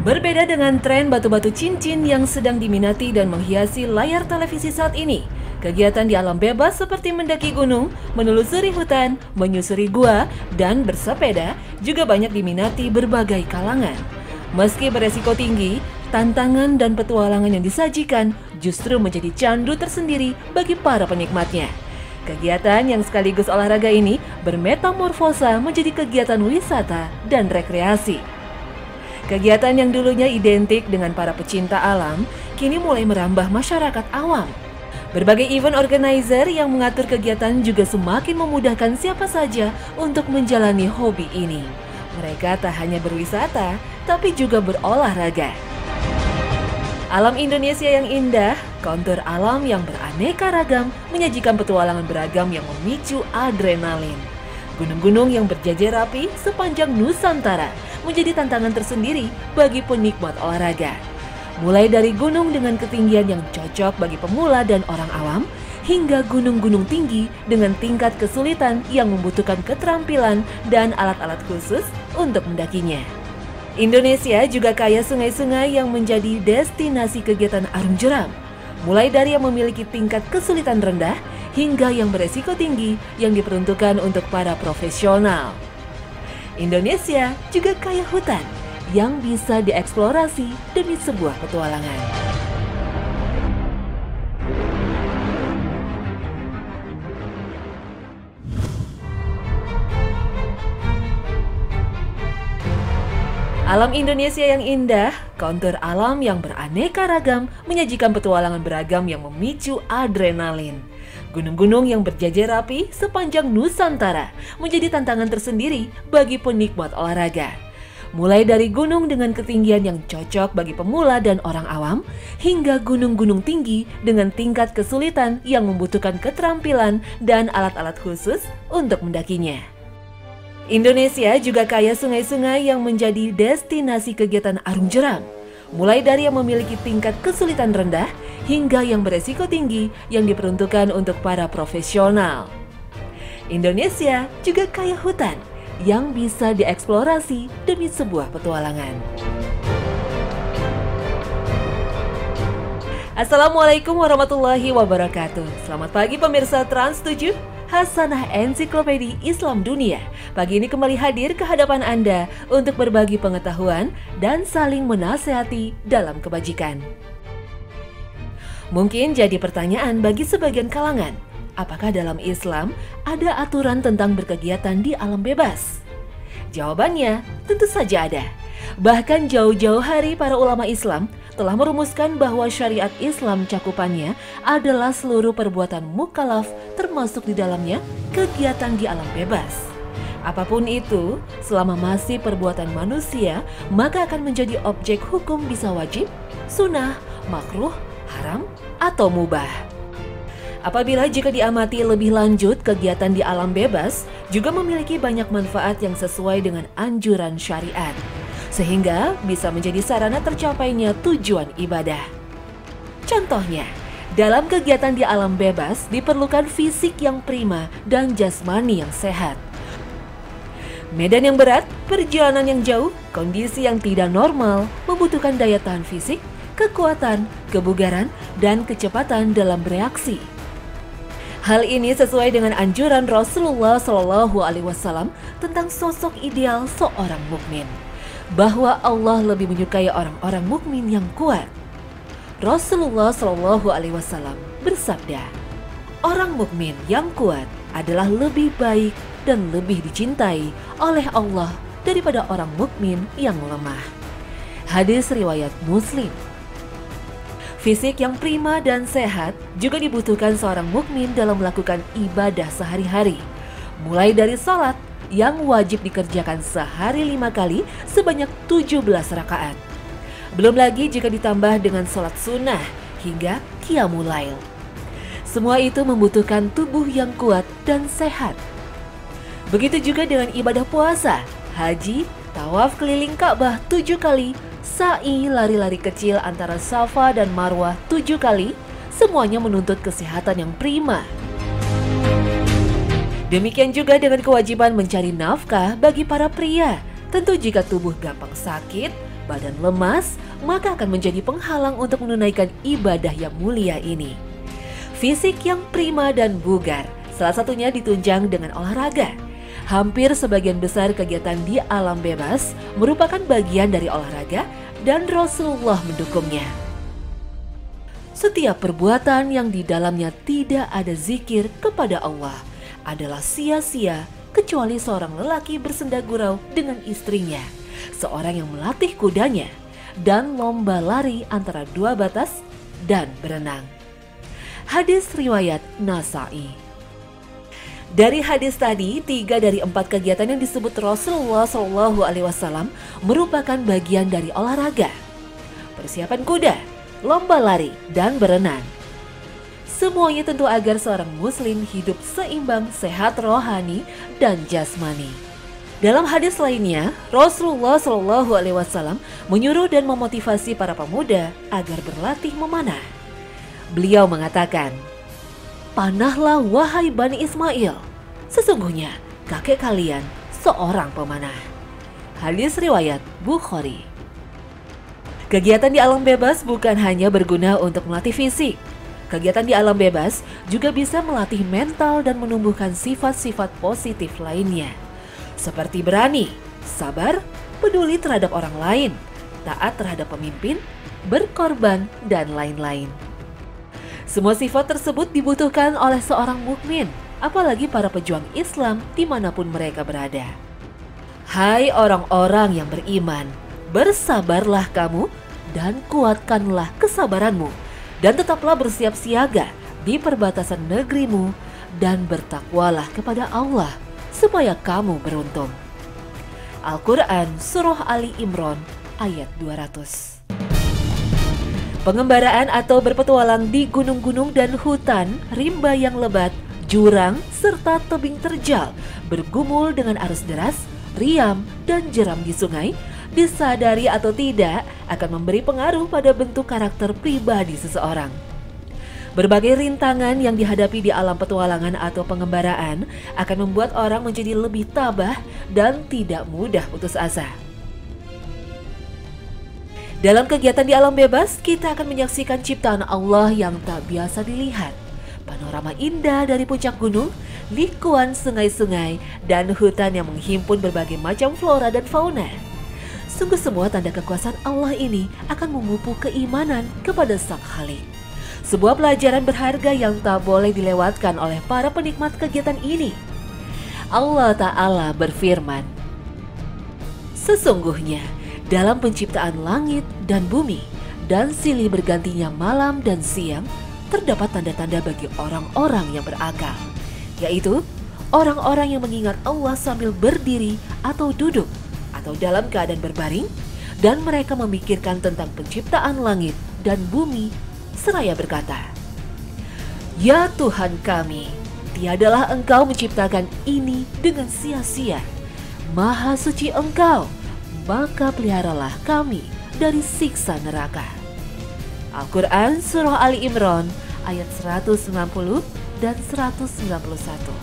Berbeda dengan tren batu-batu cincin yang sedang diminati dan menghiasi layar televisi saat ini, kegiatan di alam bebas seperti mendaki gunung, menelusuri hutan, menyusuri gua, dan bersepeda juga banyak diminati berbagai kalangan. Meski beresiko tinggi, tantangan dan petualangan yang disajikan justru menjadi candu tersendiri bagi para penikmatnya. Kegiatan yang sekaligus olahraga ini bermetamorfosa menjadi kegiatan wisata dan rekreasi. Kegiatan yang dulunya identik dengan para pecinta alam, kini mulai merambah masyarakat awam. Berbagai event organizer yang mengatur kegiatan juga semakin memudahkan siapa saja untuk menjalani hobi ini. Mereka tak hanya berwisata, tapi juga berolahraga. Alam Indonesia yang indah, kontur alam yang beraneka ragam, menyajikan petualangan beragam yang memicu adrenalin. Gunung-gunung yang berjajar rapi sepanjang Nusantara menjadi tantangan tersendiri bagi penikmat olahraga. Mulai dari gunung dengan ketinggian yang cocok bagi pemula dan orang awam, hingga gunung-gunung tinggi dengan tingkat kesulitan yang membutuhkan keterampilan dan alat-alat khusus untuk mendakinya. Indonesia juga kaya sungai-sungai yang menjadi destinasi kegiatan arung jeram. Mulai dari yang memiliki tingkat kesulitan rendah, hingga yang beresiko tinggi yang diperuntukkan untuk para profesional. Indonesia juga kaya hutan yang bisa dieksplorasi demi sebuah petualangan. Alam Indonesia yang indah, kontur alam yang beraneka ragam, menyajikan petualangan beragam yang memicu adrenalin. Gunung-gunung yang berjajar rapi sepanjang Nusantara menjadi tantangan tersendiri bagi penikmat olahraga. Mulai dari gunung dengan ketinggian yang cocok bagi pemula dan orang awam, hingga gunung-gunung tinggi dengan tingkat kesulitan yang membutuhkan keterampilan dan alat-alat khusus untuk mendakinya. Indonesia juga kaya sungai-sungai yang menjadi destinasi kegiatan arung jeram. Mulai dari yang memiliki tingkat kesulitan rendah, hingga yang beresiko tinggi yang diperuntukkan untuk para profesional. Indonesia juga kaya hutan yang bisa dieksplorasi demi sebuah petualangan. Assalamualaikum warahmatullahi wabarakatuh. Selamat pagi pemirsa Trans 7, Hasanah Ensiklopedi Islam Dunia. Pagi ini kembali hadir ke hadapan Anda untuk berbagi pengetahuan dan saling menasehati dalam kebajikan. Mungkin jadi pertanyaan bagi sebagian kalangan, apakah dalam Islam ada aturan tentang berkegiatan di alam bebas? Jawabannya tentu saja ada. Bahkan jauh-jauh hari para ulama Islam telah merumuskan bahwa syariat Islam cakupannya adalah seluruh perbuatan mukallaf, termasuk di dalamnya kegiatan di alam bebas. Apapun itu, selama masih perbuatan manusia, maka akan menjadi objek hukum bisa wajib, sunnah, makruh, haram, atau mubah. Apabila jika diamati lebih lanjut, kegiatan di alam bebas juga memiliki banyak manfaat yang sesuai dengan anjuran syariat, sehingga bisa menjadi sarana tercapainya tujuan ibadah. Contohnya, dalam kegiatan di alam bebas diperlukan fisik yang prima dan jasmani yang sehat. Medan yang berat, perjalanan yang jauh, kondisi yang tidak normal membutuhkan daya tahan fisik, kekuatan, kebugaran, dan kecepatan dalam bereaksi. Hal ini sesuai dengan anjuran Rasulullah SAW tentang sosok ideal seorang mukmin, bahwa Allah lebih menyukai orang-orang mukmin yang kuat. Rasulullah SAW bersabda, orang mukmin yang kuat adalah lebih baik dan lebih dicintai oleh Allah daripada orang mukmin yang lemah. Hadis riwayat Muslim. Fisik yang prima dan sehat juga dibutuhkan seorang mukmin dalam melakukan ibadah sehari-hari. Mulai dari salat yang wajib dikerjakan sehari 5 kali sebanyak 17 rakaat. Belum lagi jika ditambah dengan salat sunnah hingga qiyamul lail. Semua itu membutuhkan tubuh yang kuat dan sehat. Begitu juga dengan ibadah puasa, haji, tawaf keliling Ka'bah 7 kali, sa'i lari-lari kecil antara Safa dan Marwah 7 kali, semuanya menuntut kesehatan yang prima. Demikian juga dengan kewajiban mencari nafkah bagi para pria. Tentu jika tubuh gampang sakit, badan lemas, maka akan menjadi penghalang untuk menunaikan ibadah yang mulia ini. Fisik yang prima dan bugar, salah satunya ditunjang dengan olahraga. Hampir sebagian besar kegiatan di alam bebas merupakan bagian dari olahraga dan Rasulullah mendukungnya. Setiap perbuatan yang di dalamnya tidak ada zikir kepada Allah adalah sia-sia, kecuali seorang lelaki bersenda gurau dengan istrinya, seorang yang melatih kudanya, dan lomba lari antara dua batas dan berenang. Hadis riwayat Nasa'i. Dari hadis tadi, 3 dari 4 kegiatan yang disebut Rasulullah SAW merupakan bagian dari olahraga. Persiapan kuda, lomba lari, dan berenang. Semuanya tentu agar seorang muslim hidup seimbang, sehat rohani, dan jasmani. Dalam hadis lainnya, Rasulullah SAW menyuruh dan memotivasi para pemuda agar berlatih memanah. Beliau mengatakan, "Panahlah wahai Bani Ismail, sesungguhnya kakek kalian seorang pemanah." Hadis riwayat Bukhari. Kegiatan di alam bebas bukan hanya berguna untuk melatih fisik. Kegiatan di alam bebas juga bisa melatih mental dan menumbuhkan sifat-sifat positif lainnya. Seperti berani, sabar, peduli terhadap orang lain, taat terhadap pemimpin, berkorban, dan lain-lain. Semua sifat tersebut dibutuhkan oleh seorang mukmin, apalagi para pejuang Islam dimanapun mereka berada. Hai orang-orang yang beriman, bersabarlah kamu dan kuatkanlah kesabaranmu, dan tetaplah bersiap siaga di perbatasan negerimu, dan bertakwalah kepada Allah supaya kamu beruntung. Al-Quran Surah Ali Imran ayat 200. Pengembaraan atau berpetualang di gunung-gunung dan hutan, rimba yang lebat, jurang, serta tebing terjal, bergumul dengan arus deras, riam, dan jeram di sungai, disadari atau tidak akan memberi pengaruh pada bentuk karakter pribadi seseorang. Berbagai rintangan yang dihadapi di alam petualangan atau pengembaraan akan membuat orang menjadi lebih tabah dan tidak mudah putus asa. Dalam kegiatan di alam bebas, kita akan menyaksikan ciptaan Allah yang tak biasa dilihat. Panorama indah dari puncak gunung, likuan sungai-sungai, dan hutan yang menghimpun berbagai macam flora dan fauna. Sungguh semua tanda kekuasaan Allah ini akan memupuk keimanan kepada Sang Khalik. Sebuah pelajaran berharga yang tak boleh dilewatkan oleh para penikmat kegiatan ini. Allah Ta'ala berfirman, "Sesungguhnya dalam penciptaan langit dan bumi dan silih bergantinya malam dan siang, terdapat tanda-tanda bagi orang-orang yang berakal, yaitu orang-orang yang mengingat Allah sambil berdiri atau duduk atau dalam keadaan berbaring, dan mereka memikirkan tentang penciptaan langit dan bumi seraya berkata, 'Ya Tuhan kami, tiadalah Engkau menciptakan ini dengan sia-sia. Maha suci Engkau, maka peliharalah kami dari siksa neraka.'" Al-Quran Surah Ali Imran ayat 190 dan 191.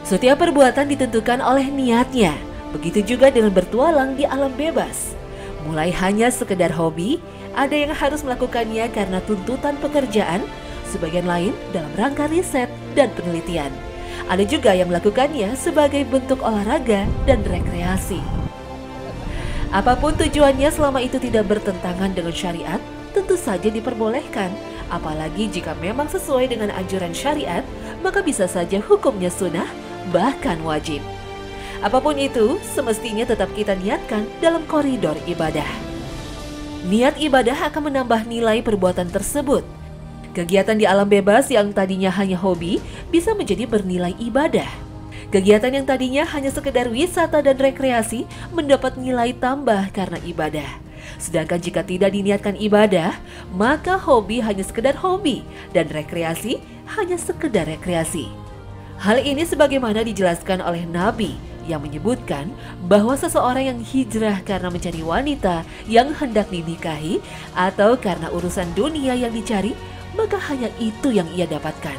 Setiap perbuatan ditentukan oleh niatnya, begitu juga dengan bertualang di alam bebas. Mulai hanya sekedar hobi, ada yang harus melakukannya karena tuntutan pekerjaan, sebagian lain dalam rangka riset dan penelitian. Ada juga yang melakukannya sebagai bentuk olahraga dan rekreasi. Apapun tujuannya selama itu tidak bertentangan dengan syariat, tentu saja diperbolehkan. Apalagi jika memang sesuai dengan anjuran syariat, maka bisa saja hukumnya sunnah, bahkan wajib. Apapun itu, semestinya tetap kita niatkan dalam koridor ibadah. Niat ibadah akan menambah nilai perbuatan tersebut. Kegiatan di alam bebas yang tadinya hanya hobi bisa menjadi bernilai ibadah. Kegiatan yang tadinya hanya sekedar wisata dan rekreasi mendapat nilai tambah karena ibadah. Sedangkan jika tidak diniatkan ibadah, maka hobi hanya sekedar hobi dan rekreasi hanya sekedar rekreasi. Hal ini sebagaimana dijelaskan oleh Nabi yang menyebutkan bahwa seseorang yang hijrah karena mencari wanita yang hendak dinikahi atau karena urusan dunia yang dicari, maka hanya itu yang ia dapatkan.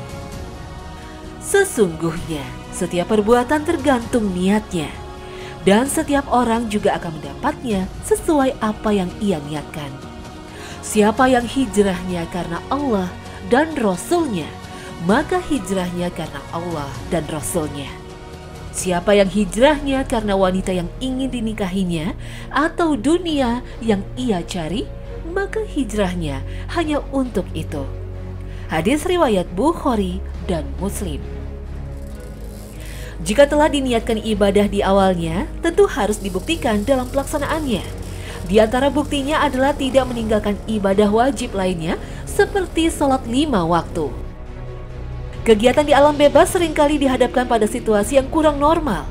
Sesungguhnya, setiap perbuatan tergantung niatnya, dan setiap orang juga akan mendapatnya sesuai apa yang ia niatkan. Siapa yang hijrahnya karena Allah dan Rasul-Nya, maka hijrahnya karena Allah dan Rasul-Nya. Siapa yang hijrahnya karena wanita yang ingin dinikahinya atau dunia yang ia cari, maka hijrahnya hanya untuk itu. Hadis riwayat Bukhari dan Muslim. Jika telah diniatkan ibadah di awalnya, tentu harus dibuktikan dalam pelaksanaannya. Di antara buktinya adalah tidak meninggalkan ibadah wajib lainnya seperti sholat 5 waktu. Kegiatan di alam bebas seringkali dihadapkan pada situasi yang kurang normal.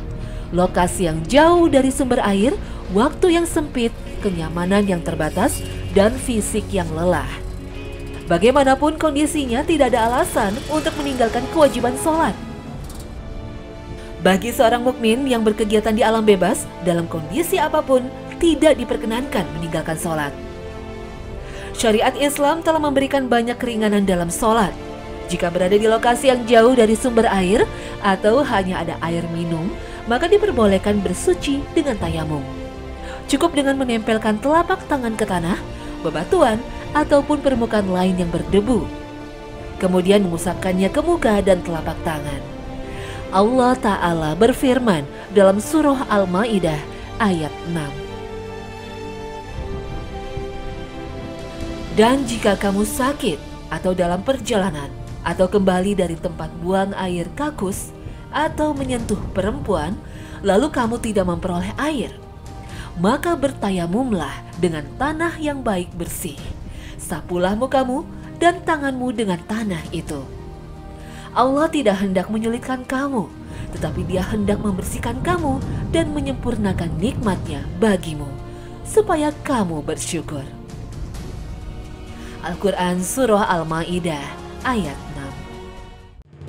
Lokasi yang jauh dari sumber air, waktu yang sempit, kenyamanan yang terbatas, dan fisik yang lelah. Bagaimanapun kondisinya, tidak ada alasan untuk meninggalkan kewajiban sholat. Bagi seorang mukmin yang berkegiatan di alam bebas, dalam kondisi apapun, tidak diperkenankan meninggalkan sholat. Syariat Islam telah memberikan banyak keringanan dalam sholat. Jika berada di lokasi yang jauh dari sumber air atau hanya ada air minum, maka diperbolehkan bersuci dengan tayamum. Cukup dengan menempelkan telapak tangan ke tanah, bebatuan, ataupun permukaan lain yang berdebu. Kemudian mengusapkannya ke muka dan telapak tangan. Allah Ta'ala berfirman dalam surah Al-Ma'idah ayat 6. Dan jika kamu sakit atau dalam perjalanan atau kembali dari tempat buang air kakus atau menyentuh perempuan, lalu kamu tidak memperoleh air, maka bertayamumlah dengan tanah yang baik bersih. Sapulah mukamu dan tanganmu dengan tanah itu. Allah tidak hendak menyulitkan kamu, tetapi Dia hendak membersihkan kamu dan menyempurnakan nikmat-Nya bagimu, supaya kamu bersyukur. Al-Quran Surah Al-Ma'idah ayat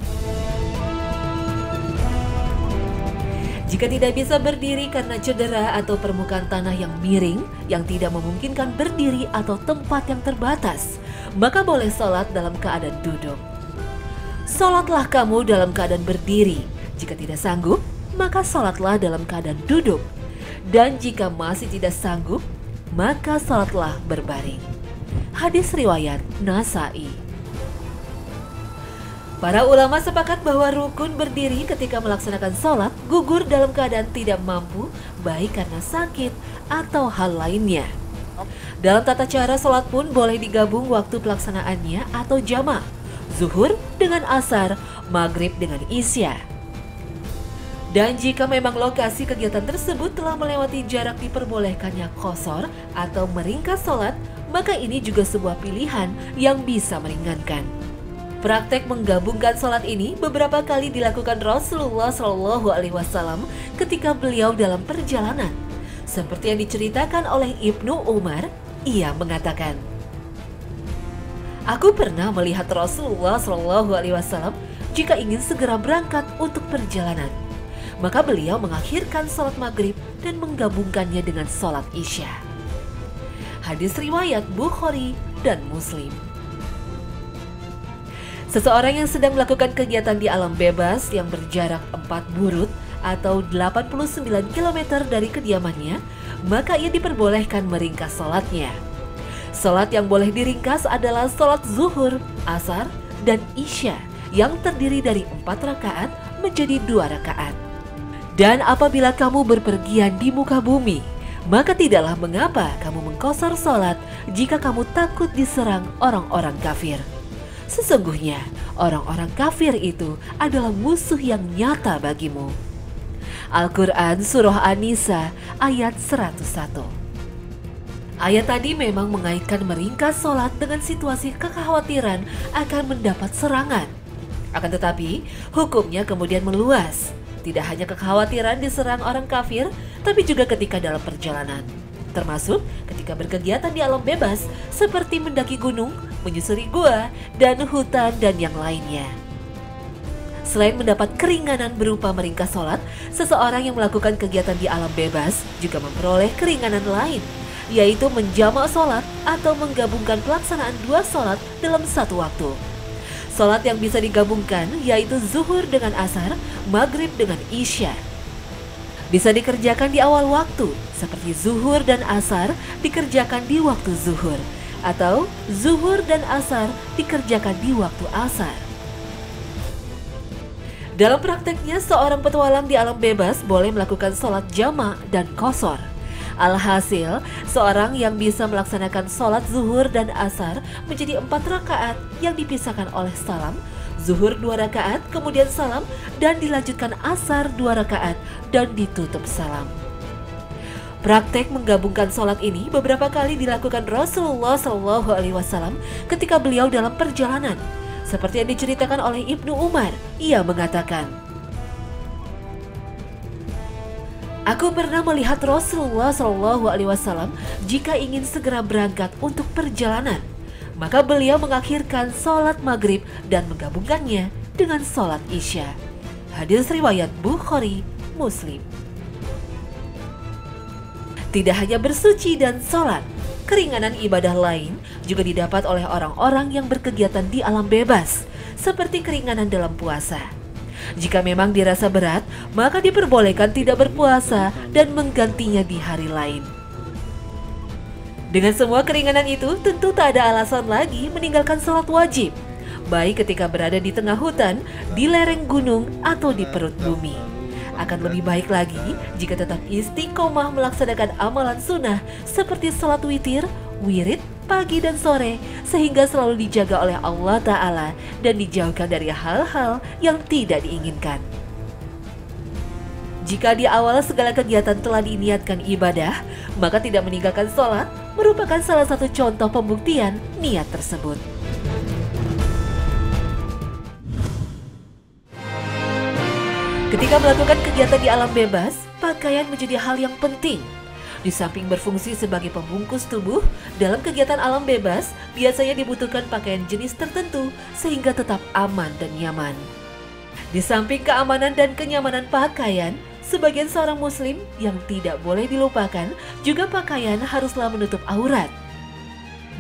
6. Jika tidak bisa berdiri karena cedera atau permukaan tanah yang miring yang tidak memungkinkan berdiri atau tempat yang terbatas, maka boleh sholat dalam keadaan duduk. Sholatlah kamu dalam keadaan berdiri. Jika tidak sanggup, maka sholatlah dalam keadaan duduk. Dan jika masih tidak sanggup, maka sholatlah berbaring. Hadis riwayat Nasa'i. Para ulama sepakat bahwa rukun berdiri ketika melaksanakan sholat gugur dalam keadaan tidak mampu, baik karena sakit atau hal lainnya. Dalam tata cara sholat pun boleh digabung waktu pelaksanaannya atau jamak. Zuhur dengan asar, maghrib dengan isya. Dan jika memang lokasi kegiatan tersebut telah melewati jarak diperbolehkannya qashar atau meringkas sholat, maka ini juga sebuah pilihan yang bisa meringankan. Praktek menggabungkan sholat ini beberapa kali dilakukan Rasulullah SAW ketika beliau dalam perjalanan. Seperti yang diceritakan oleh Ibnu Umar, ia mengatakan, "Aku pernah melihat Rasulullah SAW jika ingin segera berangkat untuk perjalanan, maka beliau mengakhirkan sholat maghrib dan menggabungkannya dengan sholat isya." Hadis riwayat Bukhari dan Muslim. Seseorang yang sedang melakukan kegiatan di alam bebas yang berjarak 4 burut atau 89 km dari kediamannya, maka ia diperbolehkan meringkas sholatnya. Sholat yang boleh diringkas adalah sholat zuhur, asar, dan isya yang terdiri dari 4 rakaat menjadi 2 rakaat. Dan apabila kamu berpergian di muka bumi, maka tidaklah mengapa kamu mengqashar sholat jika kamu takut diserang orang-orang kafir. Sesungguhnya orang-orang kafir itu adalah musuh yang nyata bagimu. Al-Quran Surah An-Nisa ayat 101. Ayat tadi memang mengaitkan meringkas sholat dengan situasi kekhawatiran akan mendapat serangan. Akan tetapi, hukumnya kemudian meluas. Tidak hanya kekhawatiran diserang orang kafir, tapi juga ketika dalam perjalanan. Termasuk ketika berkegiatan di alam bebas seperti mendaki gunung, menyusuri gua, dan hutan dan yang lainnya. Selain mendapat keringanan berupa meringkas sholat, seseorang yang melakukan kegiatan di alam bebas juga memperoleh keringanan lain, yaitu menjamak sholat atau menggabungkan pelaksanaan 2 sholat dalam 1 waktu. Sholat yang bisa digabungkan yaitu zuhur dengan asar, maghrib dengan isya. Bisa dikerjakan di awal waktu, seperti zuhur dan asar dikerjakan di waktu zuhur, atau zuhur dan asar dikerjakan di waktu asar. Dalam prakteknya, seorang petualang di alam bebas boleh melakukan sholat jamak dan qashar. Alhasil, seorang yang bisa melaksanakan sholat zuhur dan asar menjadi 4 rakaat yang dipisahkan oleh salam, zuhur 2 rakaat, kemudian salam, dan dilanjutkan asar 2 rakaat, dan ditutup salam. Praktek menggabungkan sholat ini beberapa kali dilakukan Rasulullah SAW ketika beliau dalam perjalanan. Seperti yang diceritakan oleh Ibnu Umar, ia mengatakan, "Aku pernah melihat Rasulullah SAW jika ingin segera berangkat untuk perjalanan, maka beliau mengakhirkan sholat maghrib dan menggabungkannya dengan sholat isya." Hadis riwayat Bukhari, Muslim. Tidak hanya bersuci dan sholat, keringanan ibadah lain juga didapat oleh orang-orang yang berkegiatan di alam bebas, seperti keringanan dalam puasa. Jika memang dirasa berat, maka diperbolehkan tidak berpuasa dan menggantinya di hari lain. Dengan semua keringanan itu, tentu tak ada alasan lagi meninggalkan sholat wajib, baik ketika berada di tengah hutan, di lereng gunung, atau di perut bumi. Akan lebih baik lagi jika tetap istiqomah melaksanakan amalan sunnah seperti sholat witir, wirid, pagi dan sore, sehingga selalu dijaga oleh Allah Ta'ala dan dijauhkan dari hal-hal yang tidak diinginkan. Jika di awal segala kegiatan telah diniatkan ibadah, maka tidak meninggalkan sholat merupakan salah satu contoh pembuktian niat tersebut. Ketika melakukan kegiatan di alam bebas, pakaian menjadi hal yang penting. Di samping berfungsi sebagai pembungkus tubuh, dalam kegiatan alam bebas biasanya dibutuhkan pakaian jenis tertentu sehingga tetap aman dan nyaman. Di samping keamanan dan kenyamanan pakaian, sebagian seorang muslim yang tidak boleh dilupakan juga pakaian haruslah menutup aurat.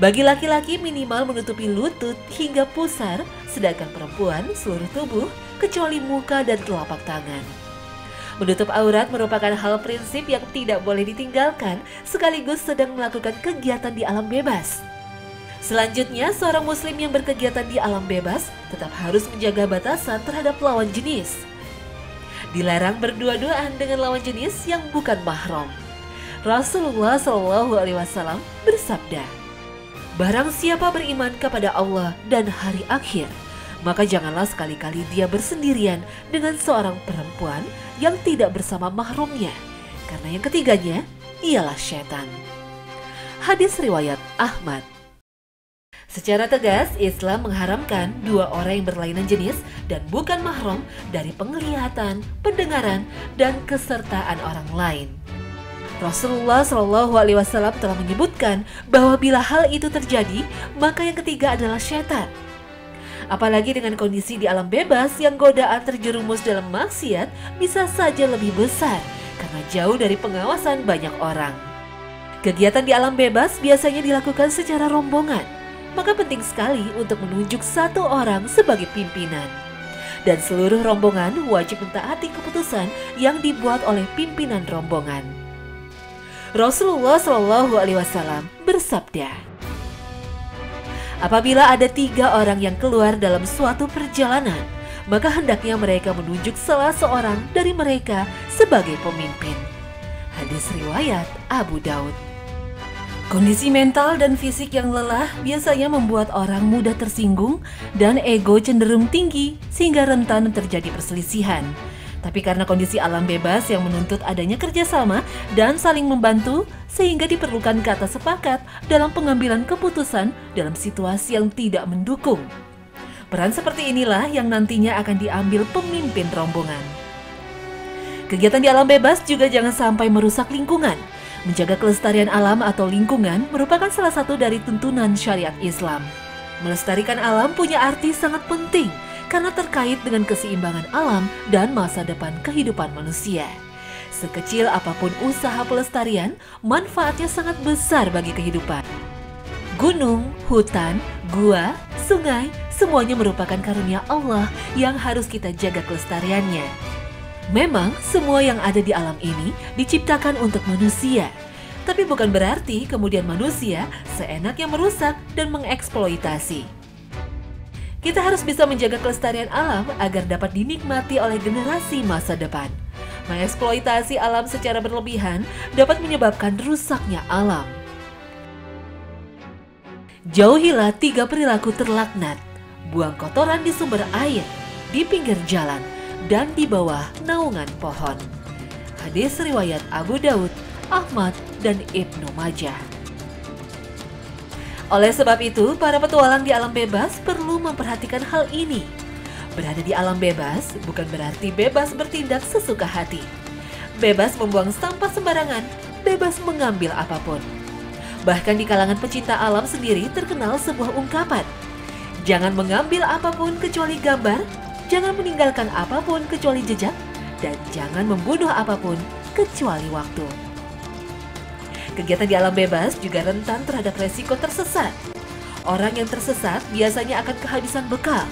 Bagi laki-laki minimal menutupi lutut hingga pusar, sedangkan perempuan seluruh tubuh kecuali muka dan telapak tangan. Menutup aurat merupakan hal prinsip yang tidak boleh ditinggalkan sekaligus sedang melakukan kegiatan di alam bebas. Selanjutnya, seorang muslim yang berkegiatan di alam bebas tetap harus menjaga batasan terhadap lawan jenis. Dilarang berdua-duaan dengan lawan jenis yang bukan mahram. Rasulullah SAW bersabda, "Barang siapa beriman kepada Allah dan hari akhir, maka janganlah sekali-kali dia bersendirian dengan seorang perempuan yang tidak bersama mahramnya, karena yang ketiganya ialah syaitan." Hadis riwayat Ahmad. Secara tegas, Islam mengharamkan dua orang yang berlainan jenis dan bukan mahram dari penglihatan, pendengaran, dan kesertaan orang lain. Rasulullah SAW telah menyebutkan bahwa bila hal itu terjadi, maka yang ketiga adalah syaitan. Apalagi dengan kondisi di alam bebas yang godaan terjerumus dalam maksiat bisa saja lebih besar karena jauh dari pengawasan banyak orang. Kegiatan di alam bebas biasanya dilakukan secara rombongan, maka penting sekali untuk menunjuk satu orang sebagai pimpinan. Dan seluruh rombongan wajib mentaati keputusan yang dibuat oleh pimpinan rombongan. Rasulullah SAW bersabda, "Apabila ada 3 orang yang keluar dalam suatu perjalanan, maka hendaknya mereka menunjuk salah seorang dari mereka sebagai pemimpin." Hadis riwayat Abu Daud. Kondisi mental dan fisik yang lelah biasanya membuat orang mudah tersinggung dan ego cenderung tinggi sehingga rentan terjadi perselisihan. Tapi karena kondisi alam bebas yang menuntut adanya kerjasama dan saling membantu, sehingga diperlukan kata sepakat dalam pengambilan keputusan dalam situasi yang tidak mendukung. Peran seperti inilah yang nantinya akan diambil pemimpin rombongan. Kegiatan di alam bebas juga jangan sampai merusak lingkungan. Menjaga kelestarian alam atau lingkungan merupakan salah satu dari tuntunan syariat Islam. Melestarikan alam punya arti sangat penting karena terkait dengan keseimbangan alam dan masa depan kehidupan manusia. Sekecil apapun usaha pelestarian, manfaatnya sangat besar bagi kehidupan. Gunung, hutan, gua, sungai, semuanya merupakan karunia Allah yang harus kita jaga kelestariannya. Memang semua yang ada di alam ini diciptakan untuk manusia, tapi bukan berarti kemudian manusia seenaknya merusak dan mengeksploitasi. Kita harus bisa menjaga kelestarian alam agar dapat dinikmati oleh generasi masa depan. Mengeksploitasi alam secara berlebihan dapat menyebabkan rusaknya alam. Jauhilah 3 perilaku terlaknat: buang kotoran di sumber air, di pinggir jalan, dan di bawah naungan pohon. Hadis riwayat Abu Daud, Ahmad, dan Ibnu Majah. Oleh sebab itu, para petualang di alam bebas perlu memperhatikan hal ini. Berada di alam bebas bukan berarti bebas bertindak sesuka hati. Bebas membuang sampah sembarangan, bebas mengambil apapun. Bahkan di kalangan pecinta alam sendiri terkenal sebuah ungkapan: jangan mengambil apapun kecuali gambar, jangan meninggalkan apapun kecuali jejak, dan jangan membunuh apapun kecuali waktu. Kegiatan di alam bebas juga rentan terhadap resiko tersesat. Orang yang tersesat biasanya akan kehabisan bekal.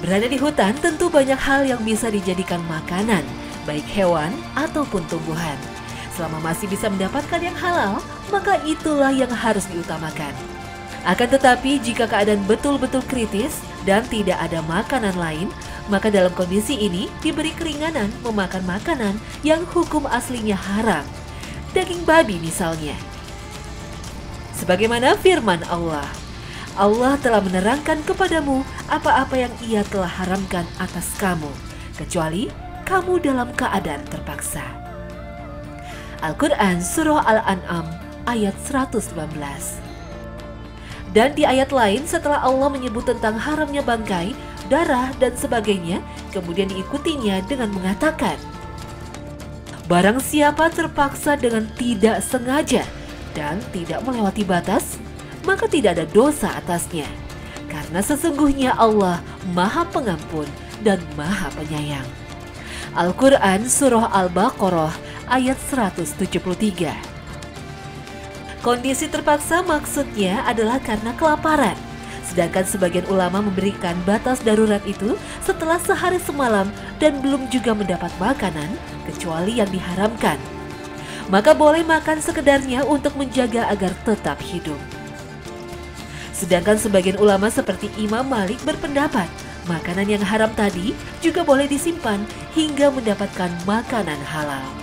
Berada di hutan tentu banyak hal yang bisa dijadikan makanan, baik hewan ataupun tumbuhan. Selama masih bisa mendapatkan yang halal, maka itulah yang harus diutamakan. Akan tetapi jika keadaan betul-betul kritis dan tidak ada makanan lain, maka dalam kondisi ini diberi keringanan memakan makanan yang hukum aslinya haram. Daging babi misalnya. Sebagaimana firman Allah, Allah telah menerangkan kepadamu apa-apa yang Ia telah haramkan atas kamu, kecuali kamu dalam keadaan terpaksa. Al-Quran Surah Al-An'am ayat 119. Dan di ayat lain setelah Allah menyebut tentang haramnya bangkai, darah dan sebagainya, kemudian diikutinya dengan mengatakan, barang siapa terpaksa dengan tidak sengaja dan tidak melewati batas, maka tidak ada dosa atasnya. Karena sesungguhnya Allah Maha Pengampun dan Maha Penyayang. Al-Quran Surah Al-Baqarah ayat 173. Kondisi terpaksa maksudnya adalah karena kelaparan. Sedangkan sebagian ulama memberikan batas darurat itu setelah sehari semalam dan belum juga mendapat makanan kecuali yang diharamkan. Maka boleh makan sekedarnya untuk menjaga agar tetap hidup. Sedangkan sebagian ulama seperti Imam Malik berpendapat makanan yang haram tadi juga boleh disimpan hingga mendapatkan makanan halal.